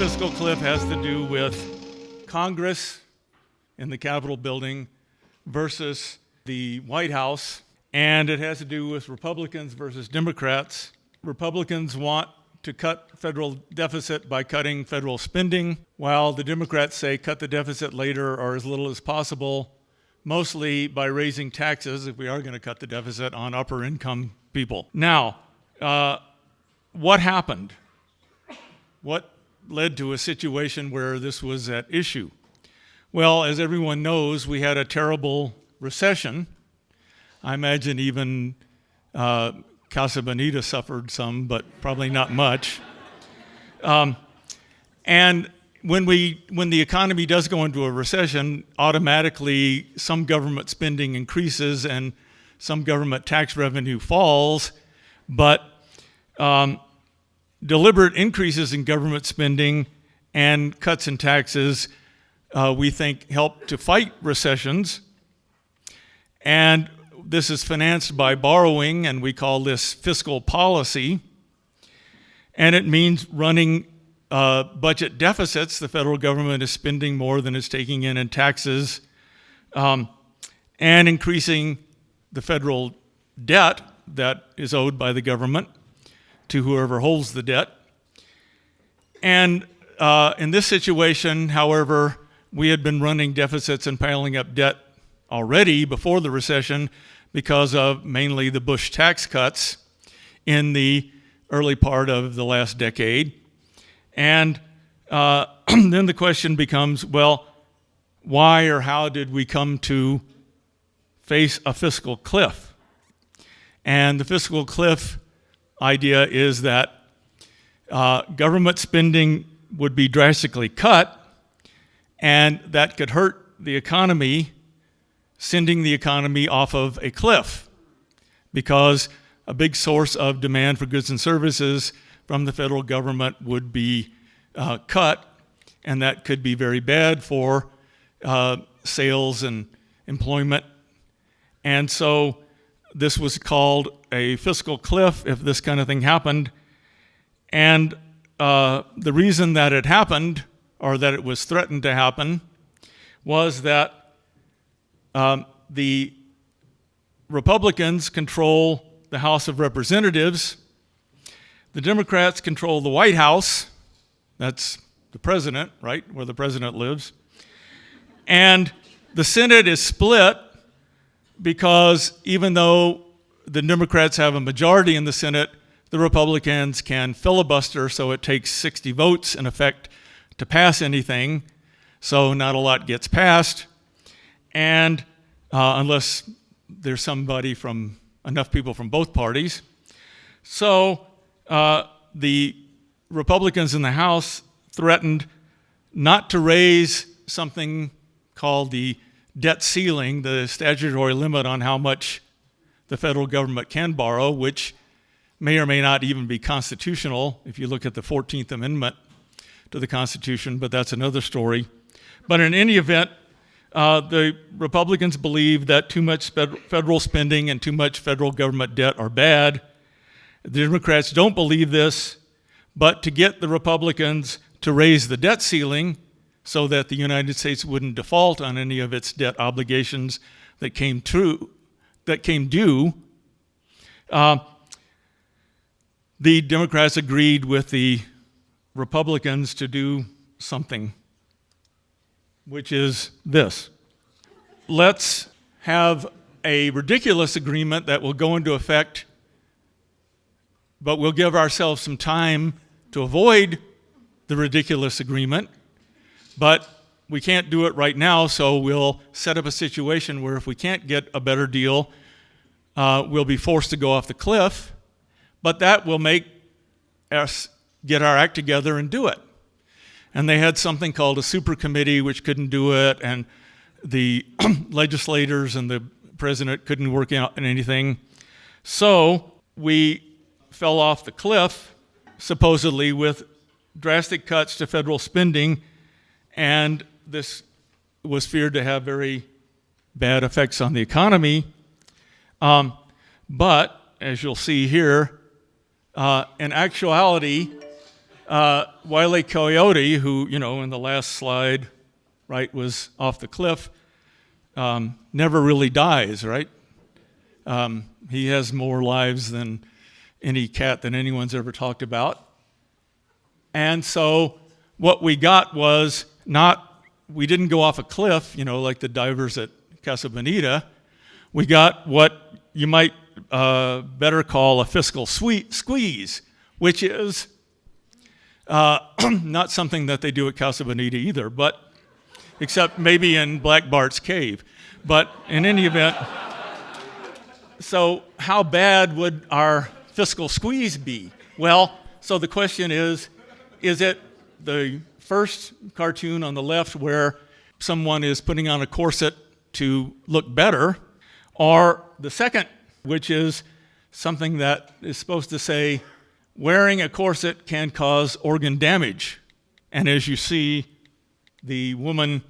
fiscal cliff has to do with Congress in the Capitol building versus the White House, and it has to do with Republicans versus Democrats. Republicans want to cut federal deficit by cutting federal spending, while the Democrats say cut the deficit later or as little as possible, mostly by raising taxes, if we are going to cut the deficit, on upper income people. Now, what happened? What led to a situation where this was at issue? Well, as everyone knows, we had a terrible recession. I imagine even Casa Bonita suffered some, but probably not much. And when the economy does go into a recession, automatically some government spending increases and some government tax revenue falls, but deliberate increases in government spending and cuts in taxes, we think, help to fight recessions. And this is financed by borrowing, and we call this fiscal policy. And it means running budget deficits. The federal government is spending more than it's taking in taxes, and increasing the federal debt that is owed by the government to whoever holds the debt. And in this situation, however, we had been running deficits and piling up debt already before the recession because of mainly the Bush tax cuts in the early part of the last decade. And then the question becomes, well, why or how did we come to face a fiscal cliff? And the fiscal cliff idea is that government spending would be drastically cut, and that could hurt the economy, sending the economy off of a cliff, because a big source of demand for goods and services from the federal government would be cut, and that could be very bad for sales and employment. And so this was called a fiscal cliff if this kind of thing happened. And the reason that it happened, or that it was threatened to happen, was that the Republicans control the House of Representatives. The Democrats control the White House. That's the president, right, where the president lives. And the Senate is split because even though the Democrats have a majority in the Senate, the Republicans can filibuster, so it takes 60 votes in effect to pass anything, so not a lot gets passed. And unless there's enough people from both parties. So the Republicans in the House threatened not to raise something called the debt ceiling, the statutory limit on how much the federal government can borrow, which may or may not even be constitutional if you look at the 14th Amendment to the Constitution, but that's another story. But in any event, the Republicans believe that too much federal spending and too much federal government debt are bad. The Democrats don't believe this, but to get the Republicans to raise the debt ceiling so that the United States wouldn't default on any of its debt obligations that came due, the Democrats agreed with the Republicans to do something, which is this. Let's have a ridiculous agreement that will go into effect, but we'll give ourselves some time to avoid the ridiculous agreement. But we can't do it right now, so we'll set up a situation where if we can't get a better deal, we'll be forced to go off the cliff, but that will make us get our act together and do it. And they had something called a super committee which couldn't do it, and the legislators and the president couldn't work out in anything. So we fell off the cliff, supposedly with drastic cuts to federal spending, and this was feared to have very bad effects on the economy. But, as you'll see here, in actuality, Wile E. Coyote, who, in the last slide, right, was off the cliff, never really dies, right? He has more lives than any cat that anyone's ever talked about. And so what we got was we didn't go off a cliff, like the divers at Casa Bonita. We got what you might better call a fiscal squeeze, which is not something that they do at Casa Bonita either, but except maybe in Black Bart's cave. But in any event, so how bad would our fiscal squeeze be? Well, so the question is it the first cartoon on the left where someone is putting on a corset to look better, or the second, which is something that is supposed to say wearing a corset can cause organ damage? And as you see, the woman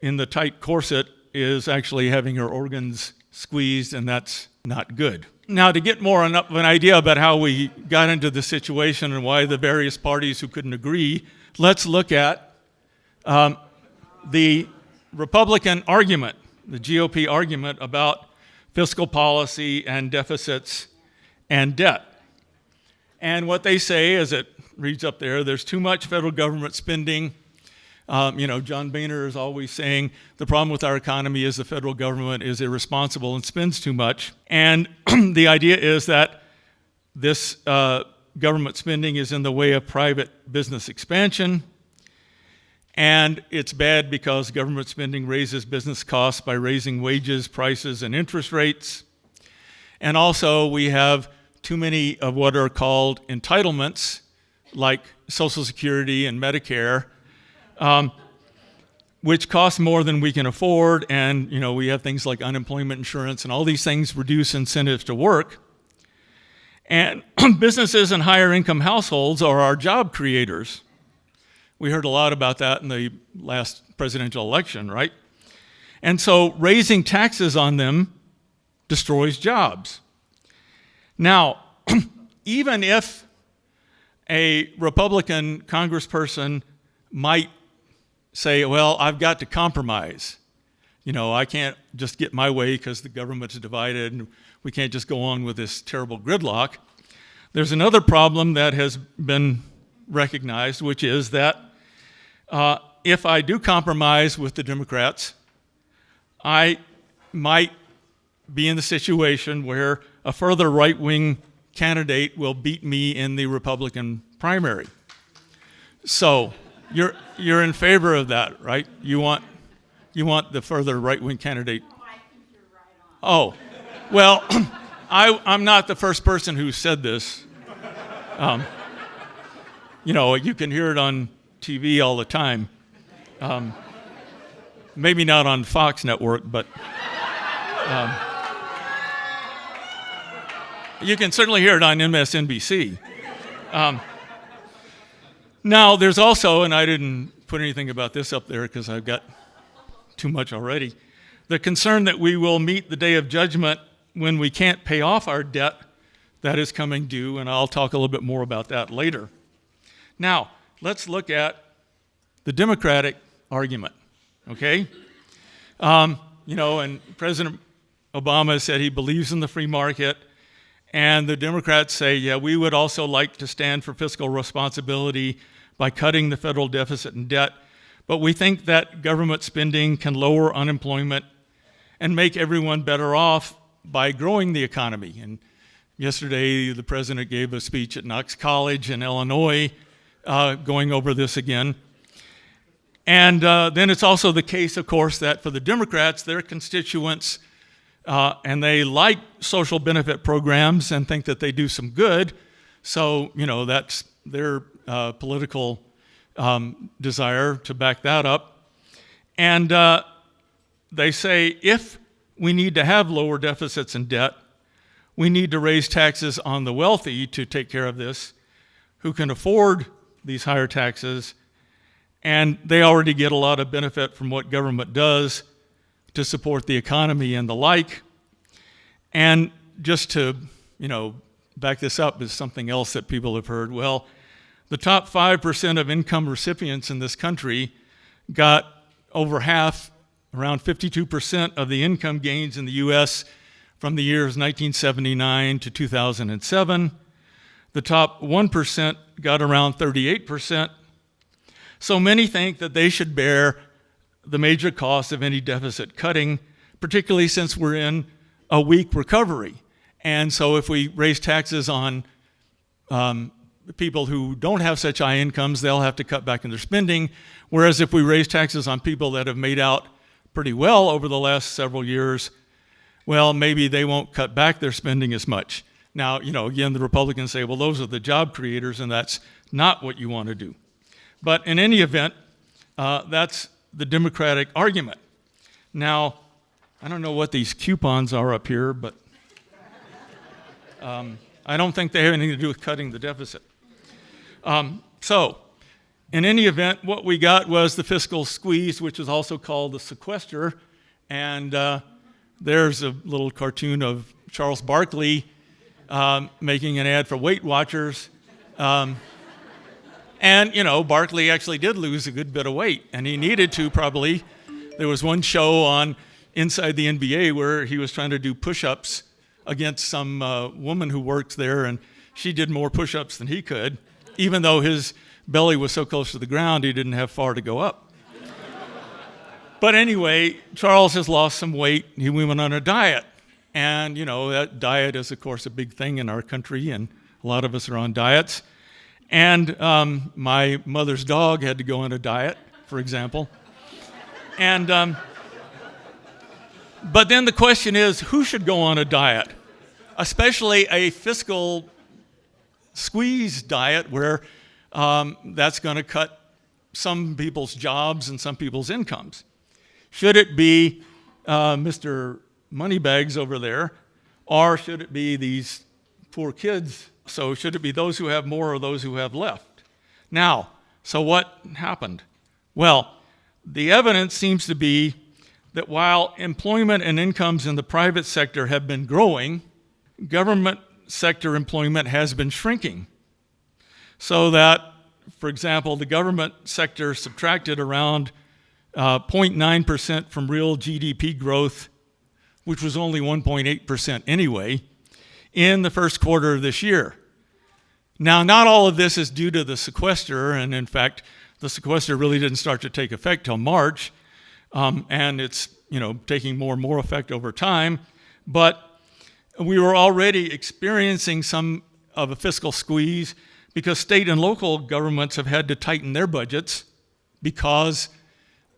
in the tight corset is actually having her organs squeezed, and that's not good. Now, to get more of an idea about how we got into the situation and why the various parties who couldn't agree, let's look at the Republican argument, the GOP argument about fiscal policy and deficits and debt. And what they say, as it reads up there, there's too much federal government spending. John Boehner is always saying the problem with our economy is the federal government is irresponsible and spends too much. And the idea is that this government spending is in the way of private business expansion. And it's bad because government spending raises business costs by raising wages, prices, and interest rates. And also we have too many of what are called entitlements, like Social Security and Medicare, which cost more than we can afford. And we have things like unemployment insurance, and all these things reduce incentives to work. And businesses and higher income households are our job creators. We heard a lot about that in the last presidential election, right? And so raising taxes on them destroys jobs. Now, even if a Republican congressperson might say, well, I've got to compromise. I can't just get my way because the government's divided and we can't just go on with this terrible gridlock. There's another problem that has been recognized, which is that if I do compromise with the Democrats, I might be in the situation where a further right-wing candidate will beat me in the Republican primary. So you're in favor of that, right? You want the further right-wing candidate. Oh, I think you're right on. Oh, well, I'm not the first person who said this. You can hear it on TV all the time. Maybe not on Fox Network, but you can certainly hear it on MSNBC. Now, there's also, and I didn't put anything about this up there because I've got too much already, the concern that we will meet the day of judgment when we can't pay off our debt that is coming due, and I'll talk a little bit more about that later. Now, let's look at the Democratic argument, okay? And President Obama said he believes in the free market, and the Democrats say, yeah, we would also like to stand for fiscal responsibility by cutting the federal deficit and debt, but we think that government spending can lower unemployment and make everyone better off by growing the economy. And yesterday, the president gave a speech at Knox College in Illinois going over this again. And then it's also the case, of course, that for the Democrats, their constituents, and they like social benefit programs and think that they do some good. So, that's their political desire to back that up. And they say if we need to have lower deficits and debt, we need to raise taxes on the wealthy to take care of this, who can afford these higher taxes, and they already get a lot of benefit from what government does to support the economy and the like. And just to, back this up is something else that people have heard. Well, The top 5% of income recipients in this country got over half, around 52% of the income gains in the U.S. from the years 1979 to 2007. The top 1% got around 38%. So many think that they should bear the major cost of any deficit cutting, particularly since we're in a weak recovery. And so if we raise taxes on people who don't have such high incomes, they'll have to cut back in their spending. Whereas if we raise taxes on people that have made out pretty well over the last several years, well, maybe they won't cut back their spending as much. Now, again, the Republicans say, well, those are the job creators, and that's not what you want to do. But in any event, that's the Democratic argument. Now, I don't know what these coupons are up here, but I don't think they have anything to do with cutting the deficit. So, in any event, what we got was the fiscal squeeze, which is also called the sequester. And there's a little cartoon of Charles Barkley making an ad for Weight Watchers. And, Barkley actually did lose a good bit of weight, and he needed to probably. There was one show on Inside the NBA where he was trying to do push-ups against some woman who worked there, and she did more push-ups than he could. Even though his belly was so close to the ground, he didn't have far to go up. But anyway, Charles has lost some weight. He went on a diet. And, that diet is, of course, a big thing in our country, and a lot of us are on diets. And my mother's dog had to go on a diet, for example. And but then the question is, who should go on a diet? Especially a fiscal squeeze diet where that's going to cut some people's jobs and some people's incomes. Should it be Mr. Moneybags over there, or should it be these poor kids? So should it be those who have more or those who have left? Now, so what happened? Well, the evidence seems to be that while employment and incomes in the private sector have been growing, government sector employment has been shrinking. So that, for example, the government sector subtracted around 0.9% from real GDP growth, which was only 1.8% anyway, in the first quarter of this year. Now, not all of this is due to the sequester, and in fact, the sequester really didn't start to take effect till March, and it's taking more and more effect over time. But we were already experiencing some of a fiscal squeeze because state and local governments have had to tighten their budgets because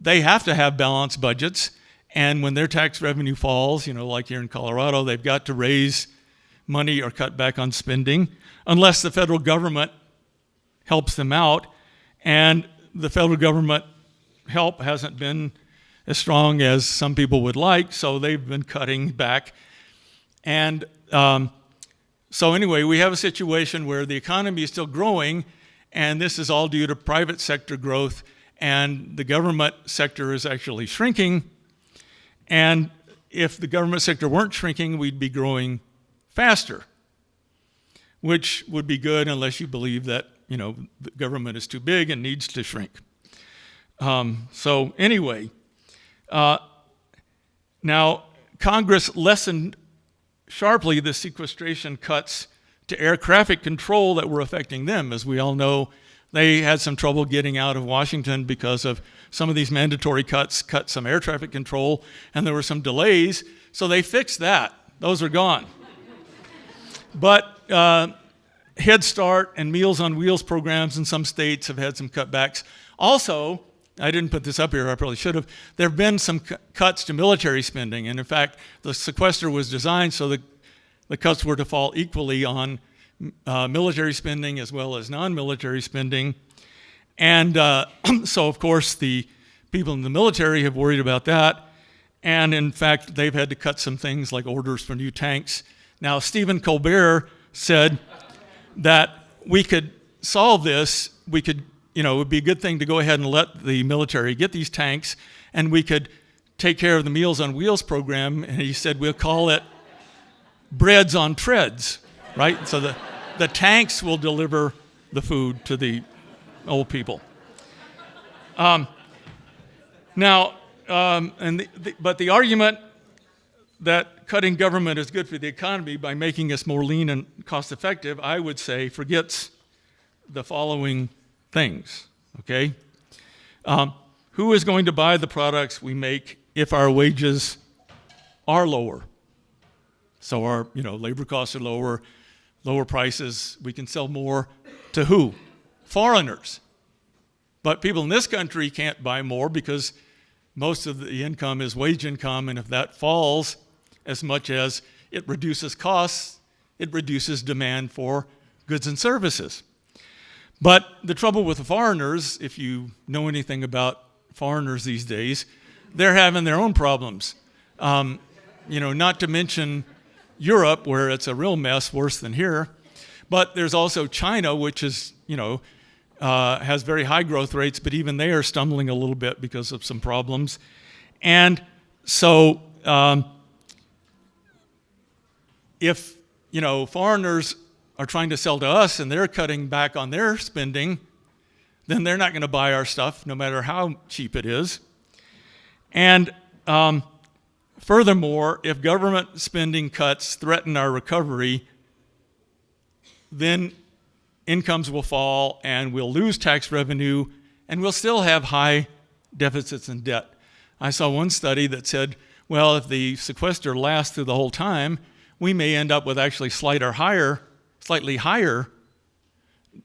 they have to have balanced budgets. And when their tax revenue falls, like here in Colorado, they've got to raise money or cut back on spending unless the federal government helps them out. And the federal government help hasn't been as strong as some people would like, so they've been cutting back. And so anyway, we have a situation where the economy is still growing, and this is all due to private sector growth, and the government sector is actually shrinking. And if the government sector weren't shrinking, we'd be growing faster, which would be good unless you believe that, the government is too big and needs to shrink. So anyway, now Congress lessened sharply the sequestration cuts to air traffic control that were affecting them. As we all know, they had some trouble getting out of Washington because of some of these mandatory cuts, cut some air traffic control, and there were some delays, so they fixed that. Those are gone. But Head Start and Meals on Wheels programs in some states have had some cutbacks. Also, I didn't put this up here, I probably should have, there have been some cuts to military spending, and in fact, the sequester was designed so that the cuts were to fall equally on military spending as well as non-military spending. And so, of course, the people in the military have worried about that. And in fact, they've had to cut some things like orders for new tanks. Now, Stephen Colbert said that we could solve this. We could, it would be a good thing to go ahead and let the military get these tanks, and we could take care of the Meals on Wheels program. And he said, we'll call it Breads on Treads, right? So the tanks will deliver the food to the old people. But the argument that cutting government is good for the economy by making us more lean and cost effective, I would say, forgets the following things, okay? Who is going to buy the products we make if our wages are lower? So our labor costs are lower prices, we can sell more to who? Foreigners. But people in this country can't buy more because most of the income is wage income, and if that falls as much as it reduces costs, it reduces demand for goods and services. But the trouble with the foreigners, if you know anything about foreigners these days, they're having their own problems. Not to mention Europe, where it's a real mess, worse than here. But there's also China, which is, has very high growth rates, but even they are stumbling a little bit because of some problems. And so if, foreigners are trying to sell to us and they're cutting back on their spending, then they're not going to buy our stuff no matter how cheap it is. And furthermore, if government spending cuts threaten our recovery, then incomes will fall and we'll lose tax revenue and we'll still have high deficits and debt. I saw one study that said, well, if the sequester lasts through the whole time, we may end up with actually slightly higher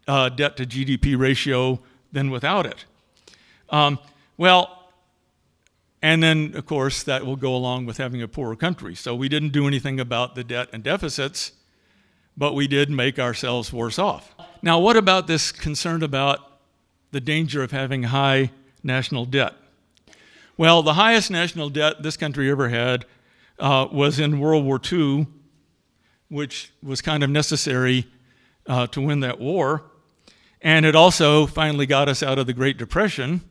debt to GDP ratio than without it. And then, of course, that will go along with having a poorer country. So we didn't do anything about the debt and deficits, but we did make ourselves worse off. Now, what about this concern about the danger of having high national debt? Well, the highest national debt this country ever had was in World War II, which was kind of necessary to win that war. And it also finally got us out of the Great Depression,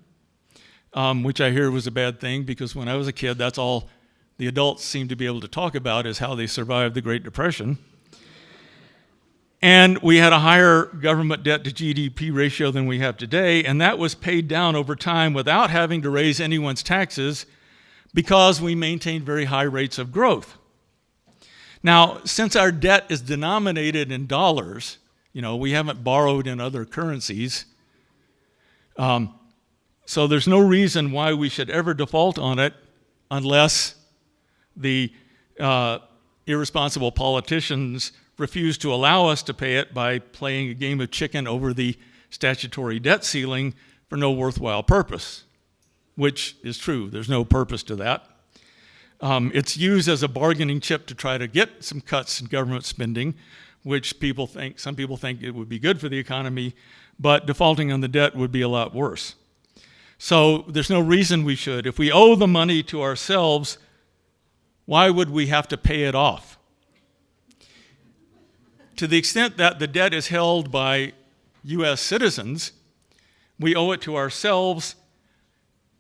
which I hear was a bad thing because when I was a kid, that's all the adults seemed to be able to talk about is how they survived the Great Depression. And we had a higher government debt to GDP ratio than we have today, and that was paid down over time without having to raise anyone's taxes because we maintained very high rates of growth. Now, since our debt is denominated in dollars, we haven't borrowed in other currencies, so there's no reason why we should ever default on it unless the irresponsible politicians refuse to allow us to pay it by playing a game of chicken over the statutory debt ceiling for no worthwhile purpose, which is true. There's no purpose to that. It's used as a bargaining chip to try to get some cuts in government spending, which some people think it would be good for the economy, but defaulting on the debt would be a lot worse. So there's no reason we should. If we owe the money to ourselves, why would we have to pay it off? To the extent that the debt is held by U.S. citizens, we owe it to ourselves.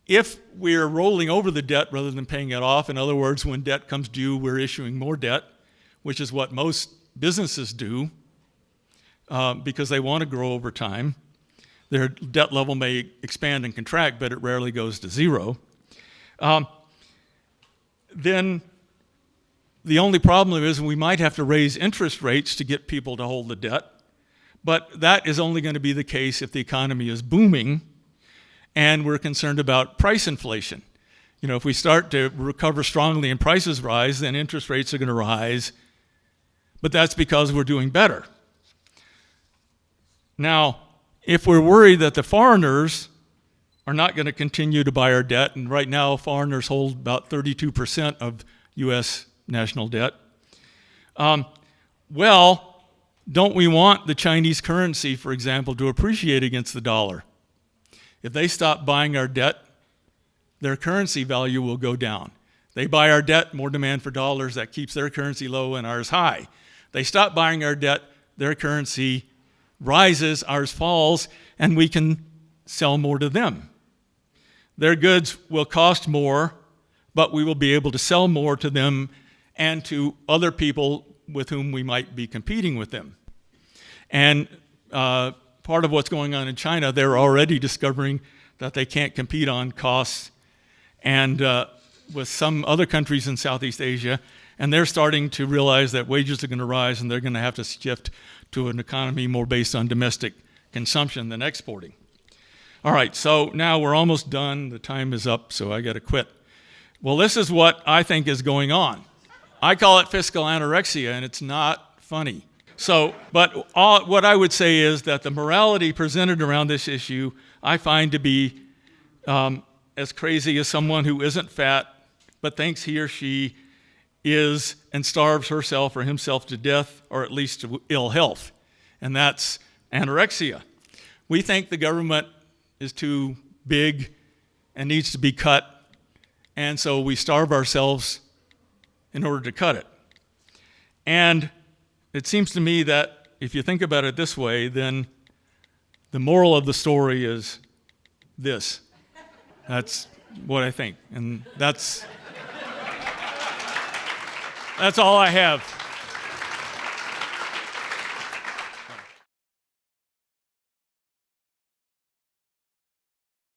If we're rolling over the debt rather than paying it off, in other words, when debt comes due, we're issuing more debt, which is what most businesses do because they want to grow over time. Their debt level may expand and contract, but it rarely goes to zero. Then the only problem is we might have to raise interest rates to get people to hold the debt, but that is only going to be the case if the economy is booming and we're concerned about price inflation. If we start to recover strongly and prices rise, then interest rates are going to rise, but that's because we're doing better. Now, if we're worried that the foreigners are not going to continue to buy our debt, and right now foreigners hold about 32% of U.S. national debt, don't we want the Chinese currency, for example, to appreciate against the dollar? If they stop buying our debt, their currency value will go down. They buy our debt, more demand for dollars, that keeps their currency low and ours high. They stop buying our debt, their currency rises, ours falls, and we can sell more to them. Their goods will cost more, but we will be able to sell more to them and to other people with whom we might be competing with them. And part of what's going on in China, they're already discovering that they can't compete on costs and with some other countries in Southeast Asia, and they're starting to realize that wages are going to rise and they're going to have to shift to an economy more based on domestic consumption than exporting. All right, so now we're almost done. The time is up, so I got to quit. Well, this is what I think is going on. I call it fiscal anorexia, and it's not funny. So, but what I would say is that the morality presented around this issue I find to be as crazy as someone who isn't fat but thinks he or she is and starves herself or himself to death or at least to ill health. And that's anorexia. We think the government is too big and needs to be cut, and so we starve ourselves in order to cut it. And it seems to me that if you think about it this way, then the moral of the story is this. That's what I think. And that's all I have.